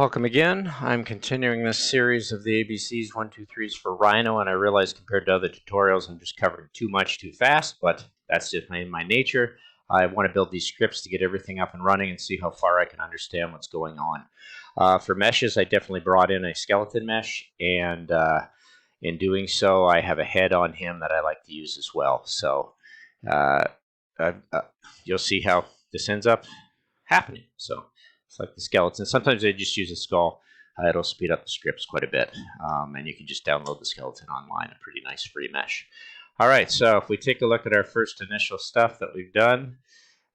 Welcome again. I'm continuing this series of the ABCs 1, 2, 3s for Rhino, and I realize compared to other tutorials I'm just covering too much too fast, but that's just my nature. I want to build these scripts to get everything up and running and see how far I can understand what's going on. For meshes, I definitely brought in a skeleton mesh, and in doing so, I have a head on him that I like to use as well. So uh, you'll see how this ends up happening. So it's like the skeleton. Sometimes I just use a skull. It'll speed up the scripts quite a bit. And you can just download the skeleton online, a pretty nice free mesh. All right, so if we take a look at our first initial stuff that we've done,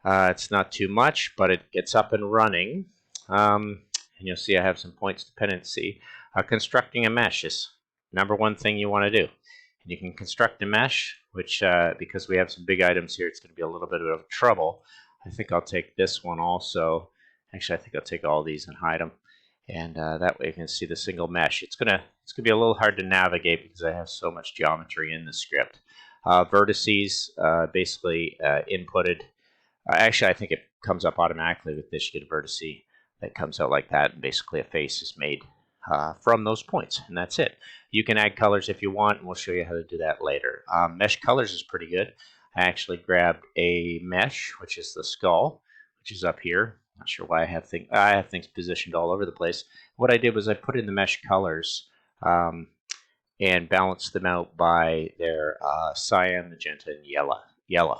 it's not too much, but it gets up and running. And you'll see I have some points dependency. Constructing a mesh is number one thing you want to do. And you can construct a mesh, which because we have some big items here, it's going to be a little bit of trouble. I think I'll take this one also. Actually, I think I'll take all these and hide them, and that way you can see the single mesh. It's gonna be a little hard to navigate because I have so much geometry in the script. Vertices basically inputted. Actually, I think it comes up automatically with this. You get a vertice that comes out like that, and basically a face is made from those points, and that's it. You can add colors if you want, and we'll show you how to do that later. Mesh colors is pretty good. I actually grabbed a mesh, which is the skull, which is up here. Not sure why I have things positioned all over the place. What I did was I put in the mesh colors and balanced them out by their cyan, magenta, and yellow.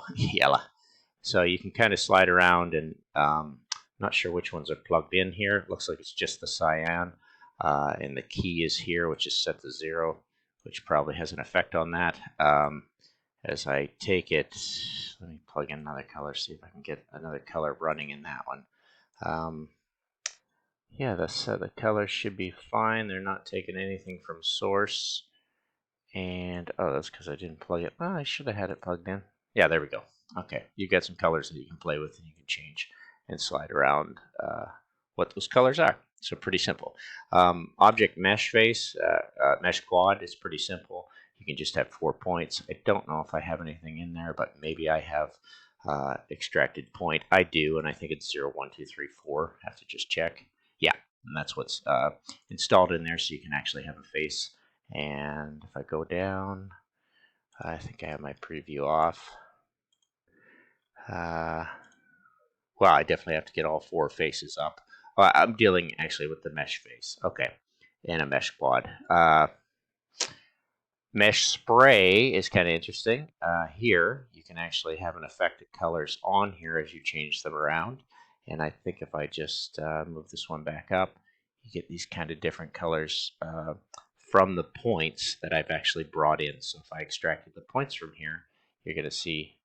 So you can kind of slide around, and not sure which ones are plugged in here. It looks like it's just the cyan, and the key is here, which is set to 0, which probably has an effect on that. As I take it, let me plug in another color, see if I can get another color running in that one. Yeah, the colors should be fine. They're not taking anything from source. And, oh, that's because I didn't plug it. Oh, I should have had it plugged in. Yeah, there we go. Okay, you got some colors that you can play with and you can change and slide around what those colors are. So pretty simple. Object mesh face, mesh quad is pretty simple. You can just have 4 points. I don't know if I have anything in there, but maybe I have extracted point. I do, and I think it's 0, 1, 2, 3, 4. Have to just check. Yeah, and that's what's installed in there, so you can actually have a face. And if I go down, I think I have my preview off. Well, I definitely have to get all 4 faces up. I'm dealing actually with the mesh face. Okay, and a mesh quad. Mesh spray is kind of interesting. Here, you can actually have an effect of colors on here as you change them around. And I think if I just move this one back up, you get these kind of different colors from the points that I've actually brought in. So if I extracted the points from here, you're going to see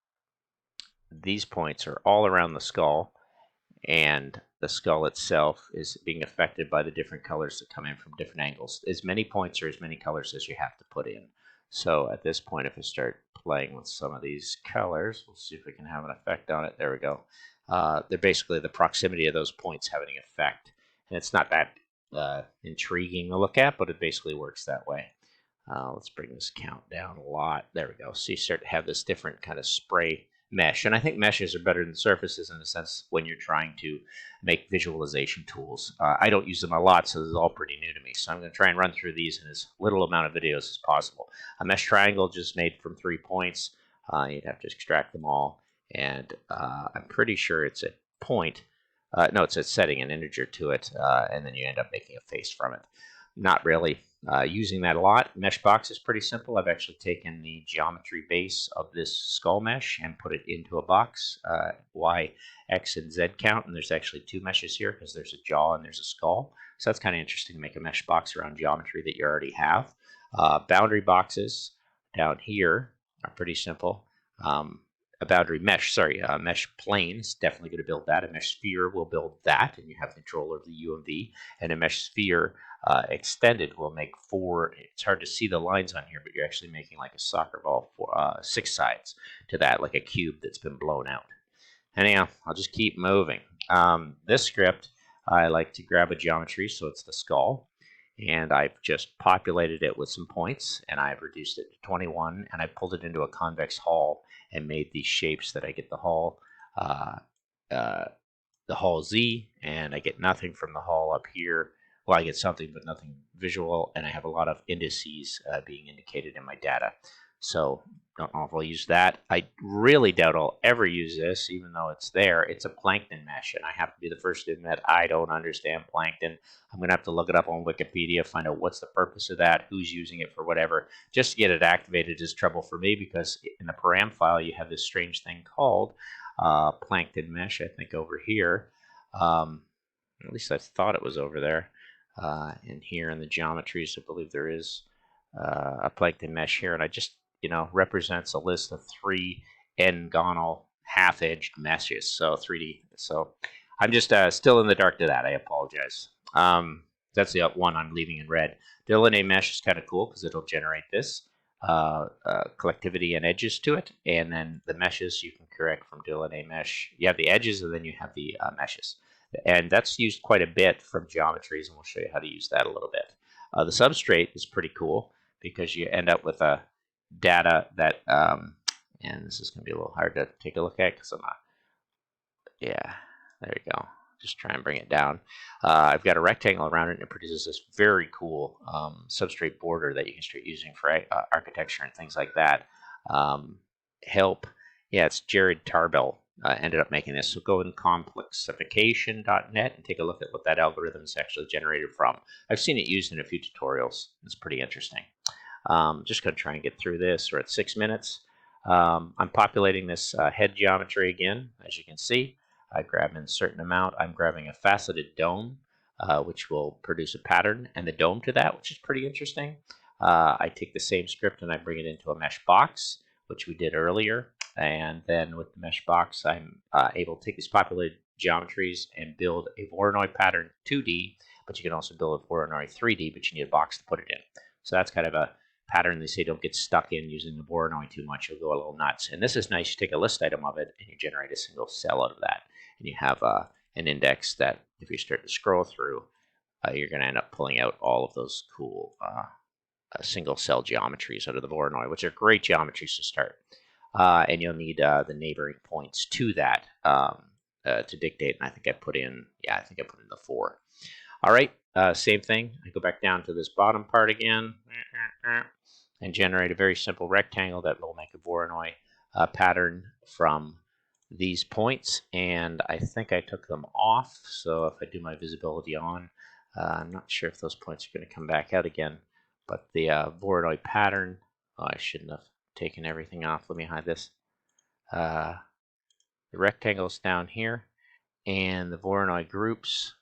these points are all around the skull, and the skull itself is being affected by the different colors that come in from different angles. As many points or as many colors as you have to put in. So at this point, if I start playing with some of these colors, we'll see if we can have an effect on it. There we go. They're basically the proximity of those points having an effect. And it's not that intriguing to look at, but it basically works that way. Let's bring this count down a lot. There we go. So you start to have this different kind of spray mesh. And I think meshes are better than surfaces in a sense when you're trying to make visualization tools. I don't use them a lot, so this is all pretty new to me. So I'm going to try and run through these in as little amount of videos as possible. A mesh triangle just made from 3 points. You'd have to extract them all. And I'm pretty sure it's a point. No, it's a setting an integer to it, and then you end up making a face from it. Not really using that a lot. Mesh box is pretty simple. I've actually taken the geometry base of this skull mesh and put it into a box. Y, X, and Z count, and there's actually 2 meshes here because there's a jaw and there's a skull. So that's kind of interesting to make a mesh box around geometry that you already have. Boundary boxes down here are pretty simple. A boundary mesh, mesh planes, definitely going to build that. A mesh sphere will build that, and you have control over the U and V. And a mesh sphere extended will make 4. It's hard to see the lines on here, but you're actually making like a soccer ball for 6 sides to that, like a cube that's been blown out. Anyhow, I'll just keep moving. This script, I like to grab a geometry, so it's the skull. And I've just populated it with some points, and I've reduced it to 21, and I pulled it into a convex hull and made these shapes that I get the hull Z, and I get nothing from the hull up here well, I get something but nothing visual, and I have a lot of indices being indicated in my data. So don't know if I'll use that. I really doubt I'll ever use this, even though it's there. It's a plankton mesh, and I have to be the first to admit I don't understand plankton. I'm going to have to look it up on Wikipedia, find out what's the purpose of that, who's using it for whatever. Just to get it activated is trouble for me, because in the param file you have this strange thing called plankton mesh, I think over here. At least I thought it was over there. And here in the geometries, I believe there is a plankton mesh here, and I just, represents a list of 3 n-gonal half-edged meshes, so 3D. So I'm just still in the dark to that. I apologize. That's the one I'm leaving in red. Delineate mesh is kind of cool because it'll generate this collectivity and edges to it, and then the meshes you can correct from delineate mesh. You have the edges, and then you have the meshes. And that's used quite a bit from geometries, and we'll show you how to use that a little bit. The substrate is pretty cool because you end up with a data that, and this is going to be a little hard to take a look at because I'm not, yeah, there you go. Just try and bring it down. I've got a rectangle around it, and it produces this very cool substrate border that you can start using for architecture and things like that. Help. Yeah, it's Jared Tarbell ended up making this. So go in complexification.net and take a look at what that algorithm is actually generated from. I've seen it used in a few tutorials. It's pretty interesting. Just going to try and get through this. We're at 6 minutes. I'm populating this head geometry again, as you can see. I grab in a certain amount. I'm grabbing a faceted dome, which will produce a pattern, and the dome to that, which is pretty interesting. I take the same script and I bring it into a mesh box, which we did earlier. And then with the mesh box, I'm able to take these populated geometries and build a Voronoi pattern 2D, but you can also build a Voronoi 3D, but you need a box to put it in. So that's kind of a pattern they say don't get stuck in using the Voronoi too much. You'll go a little nuts. And this is nice. You take a list item of it and you generate a single cell out of that. And you have an index that if you start to scroll through, you're going to end up pulling out all of those cool single cell geometries out of the Voronoi, which are great geometries to start. And you'll need the neighboring points to that to dictate. And I think I put in, the 4. All right, same thing. I go back down to this bottom part again and generate a very simple rectangle that will make a Voronoi pattern from these points. And I think I took them off. So if I do my visibility on, I'm not sure if those points are going to come back out again. But the Voronoi pattern, I shouldn't have taken everything off. Let me hide this. The rectangle's down here, and the Voronoi groups,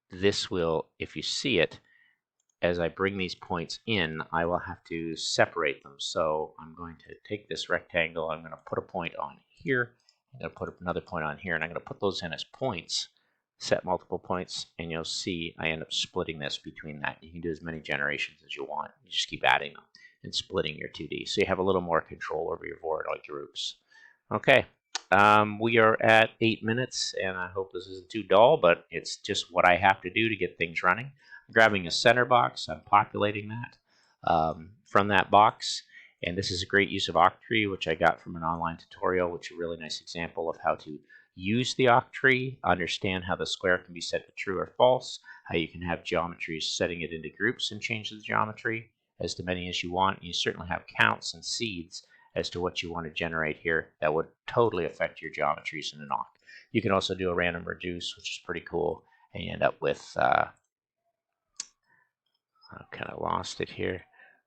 this will, if you see it, as I bring these points in, I will have to separate them. So I'm going to take this rectangle, I'm going to put a point on here, I'm going to put another point on here, and I'm going to put those in as points, set multiple points, and you'll see I end up splitting this between that. You can do as many generations as you want. You just keep adding them and splitting your 2D. So you have a little more control over your Voronoi groups. Okay, we are at 8 minutes, and I hope this isn't too dull, but it's just what I have to do to get things running. I'm grabbing a center box, I'm populating that from that box, and this is a great use of Octree, which I got from an online tutorial, which is a really nice example of how to use the Octree, understand how the square can be set to true or false, how you can have geometries setting it into groups and change the geometry as to many as you want. You certainly have counts and seeds as to what you want to generate here that would totally affect your geometries in an Oct. You can also do a random reduce, which is pretty cool, and you end up with, I kind of lost it here.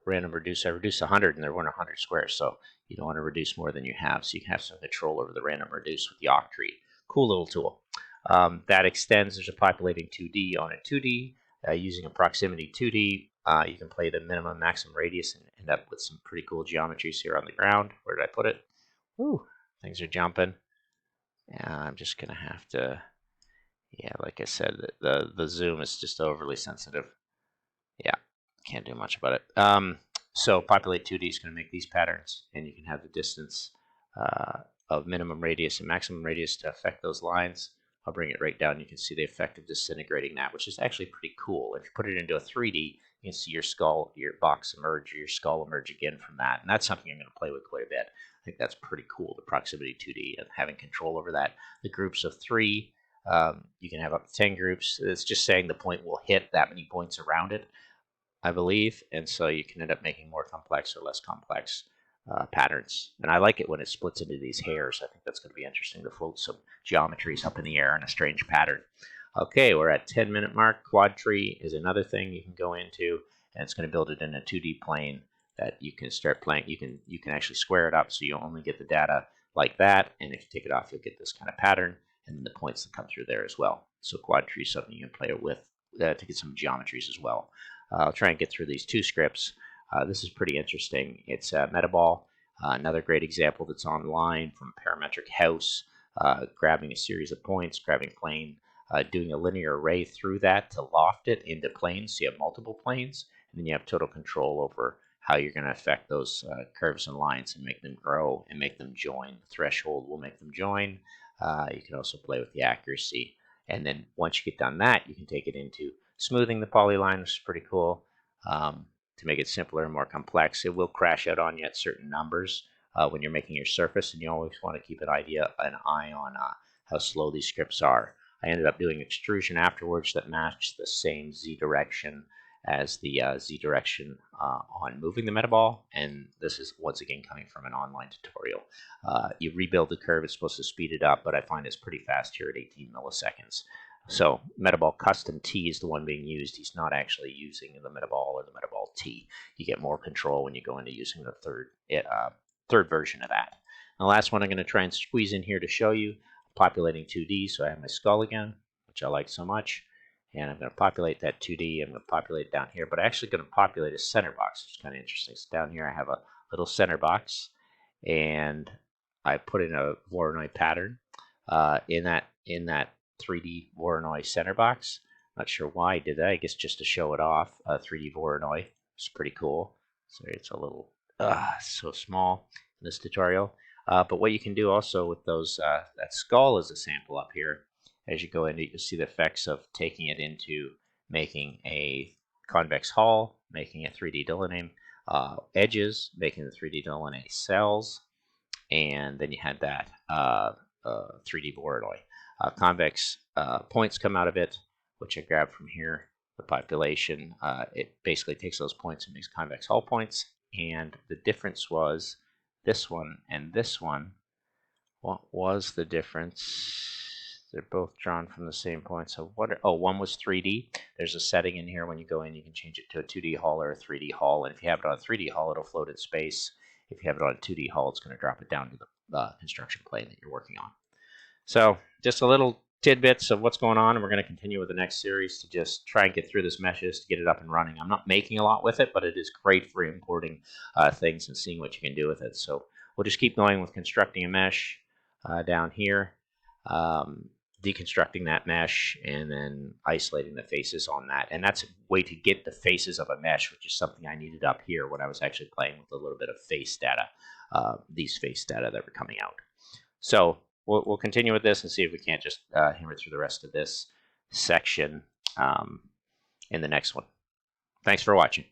Random reduce, I reduced 100 and there weren't 100 squares, so you don't want to reduce more than you have, so you can have some control over the random reduce with the Octree. Cool little tool. That extends, there's a populating 2D on a 2D. Using a proximity 2D, you can play the minimum maximum radius and end up with some pretty cool geometries here on the ground. Where did I put it? Ooh, things are jumping. I'm just going to have to, yeah, like I said, the zoom is just overly sensitive. Yeah, can't do much about it. So populate 2D is going to make these patterns, and you can have the distance of minimum radius and maximum radius to affect those lines. I'll bring it right down. You can see the effect of disintegrating that, which is actually pretty cool. If you put it into a 3D, you can see your skull, your box emerge, or your skull emerge again from that. And that's something I'm going to play with quite a bit. I think that's pretty cool, the proximity 2D and having control over that. The groups of 3 You can have up to 10 groups. It's just saying the point will hit that many points around it, I believe, and so you can end up making more complex or less complex patterns. And I like it when it splits into these hairs. I think that's going to be interesting to float some geometries up in the air in a strange pattern. Okay, we're at 10-minute mark. Octree is another thing you can go into, and it's going to build it in a 2D plane that you can start playing. You can actually square it up so you only get the data like that, and if you take it off, you'll get this kind of pattern, and then the points that come through there as well. So Octree is something you can play with to get some geometries as well. I'll try and get through these two scripts. This is pretty interesting. It's Metaball, another great example that's online from Parametric House, grabbing a series of points, grabbing plane, doing a linear array through that to loft it into planes, so you have multiple planes, and then you have total control over how you're going to affect those curves and lines and make them grow and make them join. The threshold will make them join. You can also play with the accuracy. And then once you get done that, you can take it into smoothing the polyline, which is pretty cool. To make it simpler and more complex, it will crash out on you at certain numbers when you're making your surface, and you always want to keep an eye on how slow these scripts are. I ended up doing extrusion afterwards that matched the same Z direction as the Z direction on moving the Metaball, and this is once again coming from an online tutorial. You rebuild the curve, it's supposed to speed it up, but I find it's pretty fast here at 18 milliseconds. So Metaball Custom T is the one being used. He's not actually using the Metaball or the Metaball T. You get more control when you go into using the third version of that. And the last one I'm going to try and squeeze in here to show you, populating 2D. So I have my skull again, which I like so much. And I'm going to populate that 2D. I'm going to populate it down here, but I'm actually going to populate a center box, which is kind of interesting. So down here I have a little center box, and I put in a Voronoi pattern in that 3D Voronoi center box. Not sure why I did that. I guess just to show it off. 3D Voronoi. It's pretty cool. So it's a little so small in this tutorial. But what you can do also with those, that skull is a sample up here. As you go in, you'll see the effects of taking it into making a convex hull, making it 3D delineating, edges, making the 3D delineating cells, and then you had that 3D Voronoi. Convex points come out of it, which I grabbed from here. The population, it basically takes those points and makes convex hull points. And the difference was this one and this one. What was the difference? They're both drawn from the same point. So one was 3D. There's a setting in here when you go in, you can change it to a 2D hull or a 3D hull. And if you have it on a 3D hull, it'll float in space. If you have it on a 2D hull, it's going to drop it down to the construction plane that you're working on. So just a little tidbits of what's going on, and we're going to continue with the next series to just try and get through this meshes to get it up and running. I'm not making a lot with it, but it is great for importing things and seeing what you can do with it. So we'll just keep going with constructing a mesh down here, deconstructing that mesh, and then isolating the faces on that. And that's a way to get the faces of a mesh, which is something I needed up here when I was actually playing with a little bit of face data, these face data that were coming out. So we'll continue with this and see if we can't just hammer through the rest of this section in the next one. Thanks for watching.